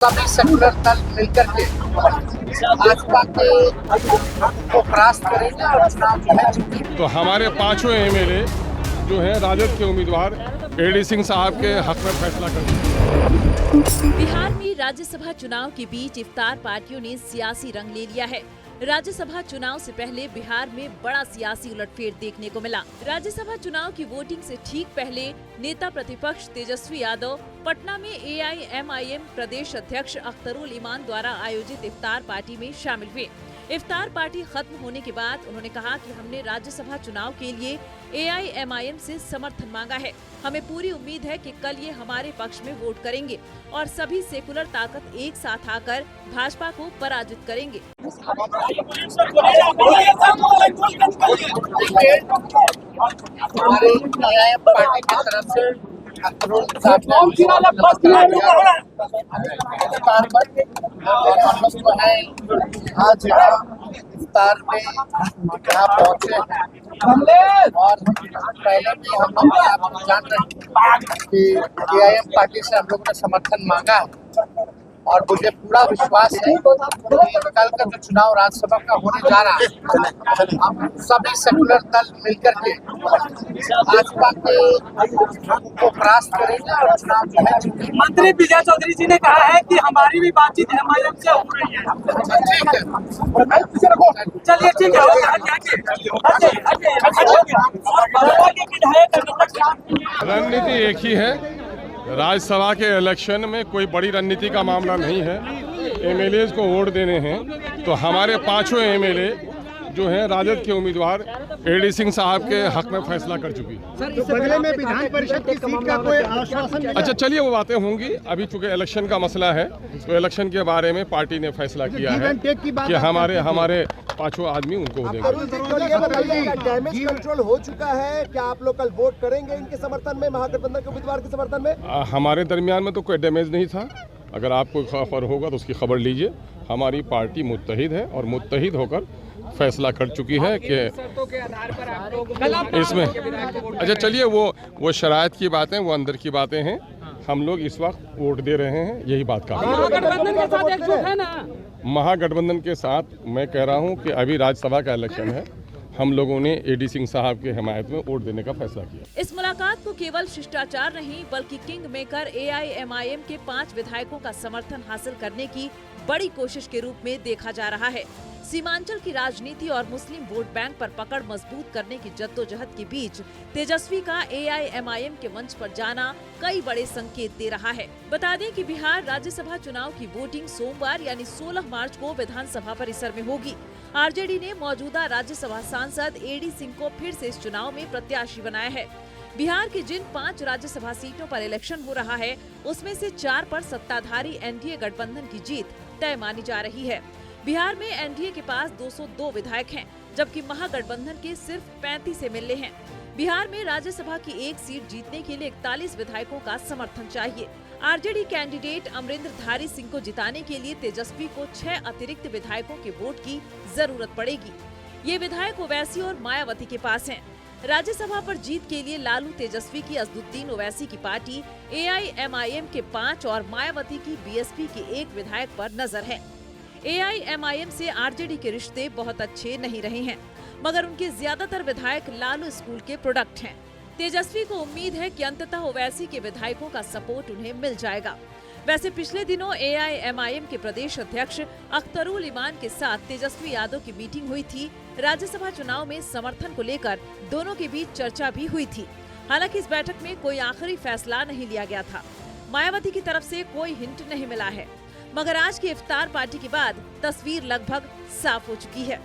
सभी सेकुलर दल मिलकर के भाजपा के को परास्त करेंगे और चुनाव जो है जीतेंगे। तो हमारे पांचों एमएलए जो हैं राजद के उम्मीदवार एडी सिंह साहब के हक में फैसला करेंगे। बिहार में राज्यसभा चुनाव के बीच इफ्तार पार्टियों ने सियासी रंग ले लिया है। राज्यसभा चुनाव से पहले बिहार में बड़ा सियासी उलटफेर देखने को मिला। राज्यसभा चुनाव की वोटिंग से ठीक पहले नेता प्रतिपक्ष तेजस्वी यादव पटना में एआईएमआईएम प्रदेश अध्यक्ष अख्तरुल इमान द्वारा आयोजित इफ्तार पार्टी में शामिल हुए। इफ्तार पार्टी खत्म होने के बाद उन्होंने कहा कि हमने राज्यसभा चुनाव के लिए एआईएमआईएम से समर्थन मांगा है। हमें पूरी उम्मीद है कि कल ये हमारे पक्ष में वोट करेंगे और सभी सेकुलर ताकत एक साथ आकर भाजपा को पराजित करेंगे। हमारे एआईएम पार्टी की तरफ से अख्तरुल साहब ने इफ्तार पर और हम लोग जो है आज इफ्तार में यहाँ पहुँचे और पहले भी हम लोग आप जान रहे हैं कि एआईएम पार्टी से हम लोग ने समर्थन मांगा है और मुझे पूरा विश्वास है कि कल का जो चुनाव राज्यसभा का होने जा रहा है हम सभी सेकुलर दल मिलकर के भाजपा के को परास्त करेंगे और चुनाव जो है जीतेंगे। मंत्री विजय चौधरी जी ने कहा है कि हमारी भी बातचीत एमआईएम से हो रही है। ठीक है, चलिए ठीक है, रणनीति एक ही है। राज्यसभा के इलेक्शन में कोई बड़ी रणनीति का मामला नहीं है। एमएलए को वोट देने हैं तो हमारे पांचों एमएलए जो हैं राजद के उम्मीदवार एडी सिंह साहब के हक में फैसला कर चुकी है। तो बदले में विधान परिषद की सीट का कोई आश्वासन? अच्छा चलिए वो बातें होंगी। अभी चूंकि इलेक्शन का मसला है तो इलेक्शन के बारे में पार्टी ने फैसला किया है कि हमारे पांचों आदमी उनको देंगे। डैमेज कंट्रोल हो चुका है, क्या आप लोग कल वोट करेंगे इनके समर्थन में, महागठबंधन के उम्मीदवार के समर्थन में? हमारे दरमियान में तो कोई डैमेज नहीं था। अगर आपको खबर होगा तो उसकी खबर लीजिए। हमारी पार्टी मुत्तहिद है और मुत्तहिद होकर फैसला कर चुकी है कि इसमें अच्छा चलिए वो शरायत की बातें, वो अंदर की बातें हैं। हम लोग इस वक्त वोट दे रहे हैं, यही बात का महागठबंधन के साथ मैं कह रहा हूं कि अभी राज्यसभा का इलेक्शन है। हम लोगों ने एडी सिंह साहब के हिमायत में वोट देने का फैसला किया। इस मुलाकात को केवल शिष्टाचार नहीं बल्कि किंग मेकर एआईएमआईएम के 5 विधायकों का समर्थन हासिल करने की बड़ी कोशिश के रूप में देखा जा रहा है। सीमांचल की राजनीति और मुस्लिम वोट बैंक पर पकड़ मजबूत करने की जद्दोजहद के बीच तेजस्वी का एआईएमआईएम के मंच पर जाना कई बड़े संकेत दे रहा है। बता दें कि बिहार राज्यसभा चुनाव की वोटिंग सोमवार यानी 16 मार्च को विधानसभा परिसर में होगी। आरजेडी ने मौजूदा राज्यसभा सांसद एडी सिंह को फिर से इस चुनाव में प्रत्याशी बनाया है। बिहार की जिन 5 राज्यसभा सीटों पर इलेक्शन हो रहा है उसमें से 4 पर सत्ताधारी एनडीए गठबंधन की जीत तय मानी जा रही है। बिहार में एनडीए के पास 202 विधायक हैं, जबकि महागठबंधन के सिर्फ 35 एमएलए हैं। बिहार में राज्यसभा की एक सीट जीतने के लिए 41 विधायकों का समर्थन चाहिए। आरजेडी कैंडिडेट अमरिंदर धारी सिंह को जिताने के लिए तेजस्वी को 6 अतिरिक्त विधायकों के वोट की जरूरत पड़ेगी। ये विधायक ओवैसी और मायावती के पास हैं। राज्यसभा पर जीत के लिए लालू तेजस्वी की असदुद्दीन ओवैसी की पार्टी एआईएमआईएम के 5 और मायावती की बीएसपी के 1 विधायक पर नजर है। एआईएमआईएम से आरजेडी के रिश्ते बहुत अच्छे नहीं रहे हैं, मगर उनके ज्यादातर विधायक लालू स्कूल के प्रोडक्ट हैं। तेजस्वी को उम्मीद है कि अंततः ओवैसी के विधायकों का सपोर्ट उन्हें मिल जाएगा। वैसे पिछले दिनों एआईएमआईएम के प्रदेश अध्यक्ष अख्तरुल इमान के साथ तेजस्वी यादव की मीटिंग हुई थी। राज्यसभा चुनाव में समर्थन को लेकर दोनों के बीच चर्चा भी हुई थी। हालांकि इस बैठक में कोई आखिरी फैसला नहीं लिया गया था। मायावती की तरफ से कोई हिंट नहीं मिला है, मगर आज की इफ्तार पार्टी के बाद तस्वीर लगभग साफ हो चुकी है।